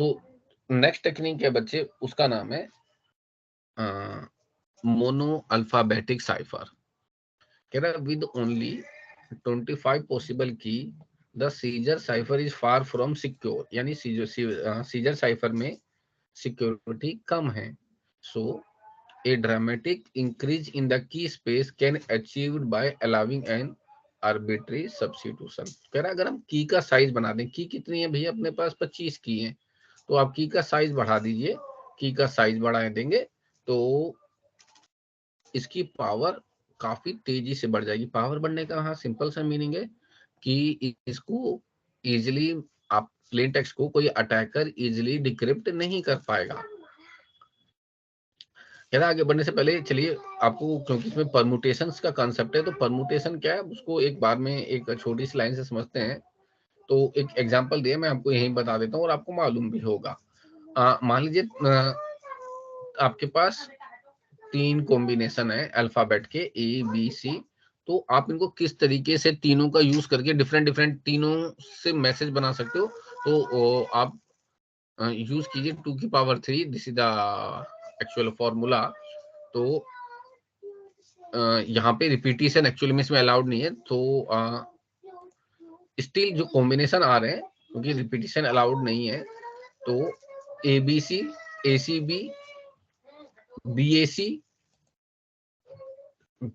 तो next technique है बच्चे, उसका नाम है मोनो अल्फाबेटिक साइफर। कह रहा है विद ओनली 25 पॉसिबल की the seizure cipher is far from secure, यानी सीजर साइफर में सिक्योरिटी कम है। सो a dramatic increase in the key space can achieved by allowing an arbitrary substitution। कह रहा है अगर हम की का साइज बना दें, की कितनी है भैया अपने पास 25 की है, तो आप की का साइज बढ़ा दीजिए, की का साइज बढ़ा देंगे तो इसकी पावर काफी तेजी से बढ़ जाएगी। पावर बढ़ने का हाँ सिंपल सा मीनिंग है कि इसको इजिली आप प्लेन टेक्स्ट को कोई अटैकर इजिली डिक्रिप्ट नहीं कर पाएगा। कह रहा आगे बढ़ने से पहले चलिए आपको, क्योंकि इसमें परमुटेशंस का कॉन्सेप्ट है, तो परमुटेशन क्या है उसको एक बार में एक छोटी सी लाइन से समझते हैं। तो एक एग्जांपल दिया, मैं आपको यही बता देता हूँ और आपको मालूम भी होगा। मान लीजिए आपके पास 3 कॉम्बिनेशन है अल्फाबेट के ABC, तो आप इनको किस तरीके से तीनों का यूज करके डिफरेंट डिफरेंट तीनों से मैसेज बना सकते हो। तो आप यूज कीजिए 2 की power 3, this is the actual formula. तो यहाँ पे रिपीटिशन एक्चुअली में इसमें अलाउड नहीं है, तो स्टिल जो कॉम्बिनेशन आ रहे हैं क्योंकि रिपीटिशन अलाउड नहीं है, तो ABC, ACB, BAC,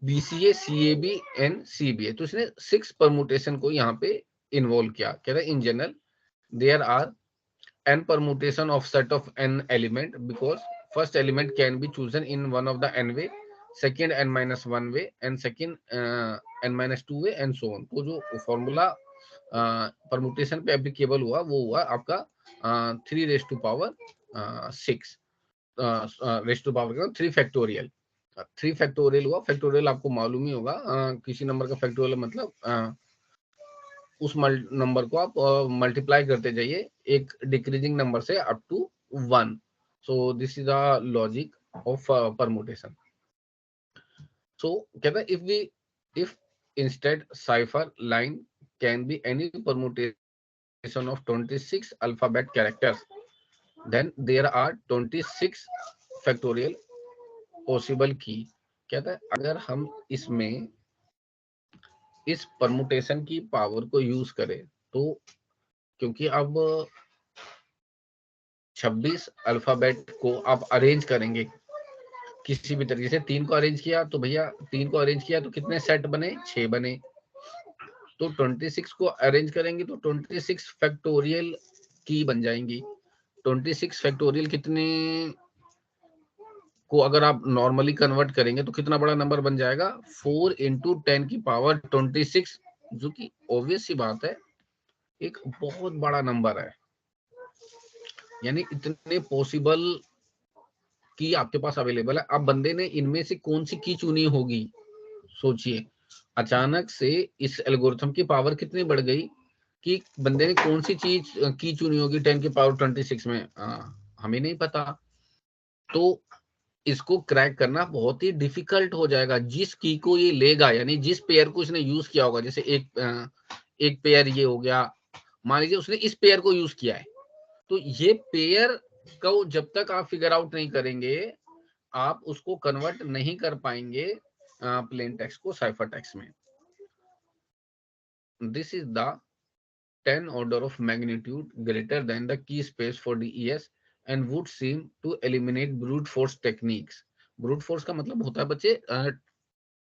BCA, CAB and CBA। तो इसने 6 परमुटेशन को यहाँ पे इन्वॉल्व किया। कह रहा है in general there are n permutation of set of n element because first element can be chosen in one of the n way, second n-1 way and second n-2 way and so on। तो जो formula permutation पे applicable हुआ वो हुआ आपका 3 raise to power 6 raise to power 3 factorial. 3 factorial हुआ, factorial आपको मालूम ही होगा, किसी नंबर का फैक्टोरियल मतलब उस नंबर को आप मल्टीप्लाई करते जाइए एक डिक्रीजिंग नंबर से up to 1। So this is the logic of permutation. So कहता है if instead cipher line can be any permutation of 26 alphabet characters, then there are 26 factorial possible key. कहता है अगर हम इसमें इस परमुटेशन की पावर को यूज करें तो, क्योंकि अब 26 अल्फाबेट को आप अरेंज करेंगे किसी भी तरीके से, 3 को अरेंज किया तो भैया 3 को अरेंज किया तो कितने सेट बने, 6 बने। तो 26 को अरेंज करेंगे तो 26 फैक्टोरियल की बन जाएंगी। 26 फैक्टोरियल कितने को अगर आप नॉर्मली कन्वर्ट करेंगे तो कितना बड़ा नंबर बन जाएगा, 4 इंटू 10 की पावर 26, जो कि ऑब्वियस सी बात है एक बहुत बड़ा नंबर है। यानी इतने पॉसिबल की आपके पास अवेलेबल है। अब बंदे ने इनमें से कौन सी की चुनी होगी, सोचिए। अचानक से इस एल्गोरिथम की पावर कितनी बढ़ गई कि बंदे ने कौन सी चीज की चुनी होगी 10 की पावर 26 में, हमें नहीं पता। तो इसको क्रैक करना बहुत ही डिफिकल्ट हो जाएगा। जिस की को ये लेगा, यानी जिस पेयर को इसने यूज किया होगा, जैसे एक पेयर ये हो गया, मान लीजिए उसने इस पेयर को यूज किया है, तो ये पेयर को जब तक आप फिगर आउट नहीं करेंगे आप उसको कन्वर्ट नहीं कर पाएंगे प्लेन टेक्स्ट को साइफर टेक्स्ट में। This is the 10 order of magnitude greater than the key space for DES and would seem to eliminate brute force techniques। Brute force का मतलब होता है बच्चे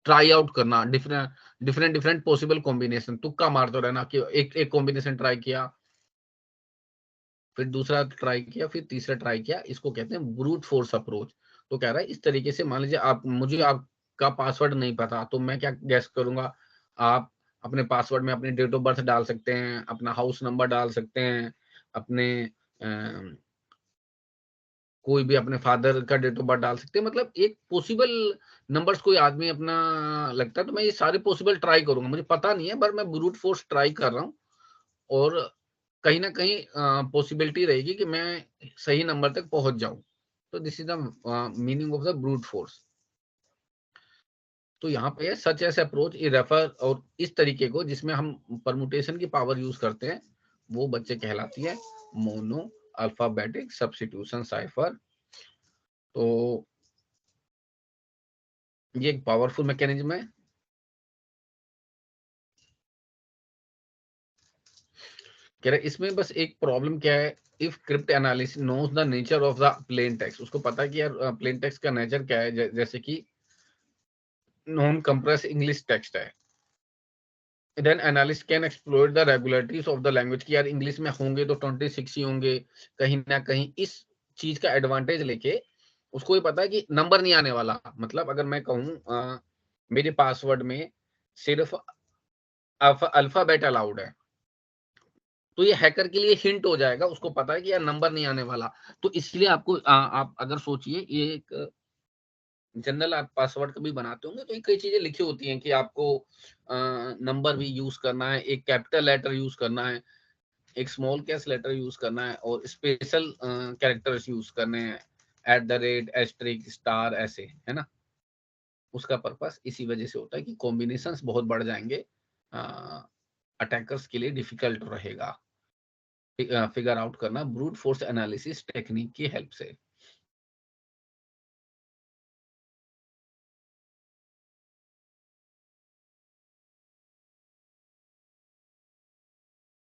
ट्राई आउट करना, डिफरेंट पॉसिबल कॉम्बिनेशन, तुक्का मारते रहना कि एक कॉम्बिनेशन ट्राई किया, फिर दूसरा ट्राई किया, फिर तीसरा ट्राई किया, इसको कहते हैं ब्रूट फोर्स अप्रोच। तो कह रहा है इस तरीके से, मान लीजिए मुझे आपका पासवर्ड नहीं पता तो मैं क्या गैस करूंगा, आप अपने पासवर्ड में अपनी डेट ऑफ बर्थ डाल सकते हैं, अपना हाउस नंबर डाल सकते हैं, अपने कोई भी अपने फादर का डेट ऑफ बर्थ डाल सकते हैं। मतलब एक पॉसिबल नंबर्स कोई आदमी अपना लगता है, तो मैं ये सारे पॉसिबल ट्राई करूंगा, मुझे पता नहीं है पर मैं ब्रूट फोर्स ट्राई कर रहा हूँ और कहीं ना कहीं पॉसिबिलिटी रहेगी कि मैं सही नंबर तक पहुंच जाऊं। तो this is the meaning of the brute force. तो यहाँ पे सच एस अप्रोच ये रेफर, और इस तरीके को जिसमें हम परमुटेशन की पावर यूज करते हैं वो बच्चे कहलाती है मोनो अल्फाबेटिक सब्स्टिट्यूशन साइफर। तो ये एक पावरफुल मैकेनिज्म है। कह रहे इसमें बस एक प्रॉब्लम क्या है, if cryptanalysis knows the nature of the plain text, उसको पता है कि यार प्लेन टेक्स्ट का नेचर क्या है, जैसे कि नॉन कंप्रेस इंग्लिश टेक्स्ट है, then analyst can explore the regularities of the language, की यार इंग्लिश में होंगे तो 26 ही होंगे, कहीं ना कहीं इस चीज का एडवांटेज लेके उसको ये पता है कि नंबर नहीं आने वाला। मतलब अगर मैं कहूँ मेरे पासवर्ड में सिर्फ अल्फाबेट अलाउड है, तो ये हैकर के लिए हिंट हो जाएगा, उसको पता है कि यार नंबर नहीं आने वाला। तो इसलिए आपको आप अगर सोचिए, ये एक जनरल आप पासवर्ड कभी बनाते होंगे तो ये कई चीजें लिखी होती हैं कि आपको नंबर भी यूज करना है, एक कैपिटल लेटर यूज करना है, एक स्मॉल कैस लेटर यूज करना है, और स्पेशल कैरेक्टर्स यूज करने हैं, @ एस्ट्रिक स्टार, ऐसे है ना। उसका पर्पस इसी वजह से होता है कि कॉम्बिनेशंस बहुत बढ़ जाएंगे, अटैकर्स के लिए डिफिकल्ट रहेगा फिगर आउट करना ब्रूट फोर्स एनालिसिस टेक्निक की हेल्प से।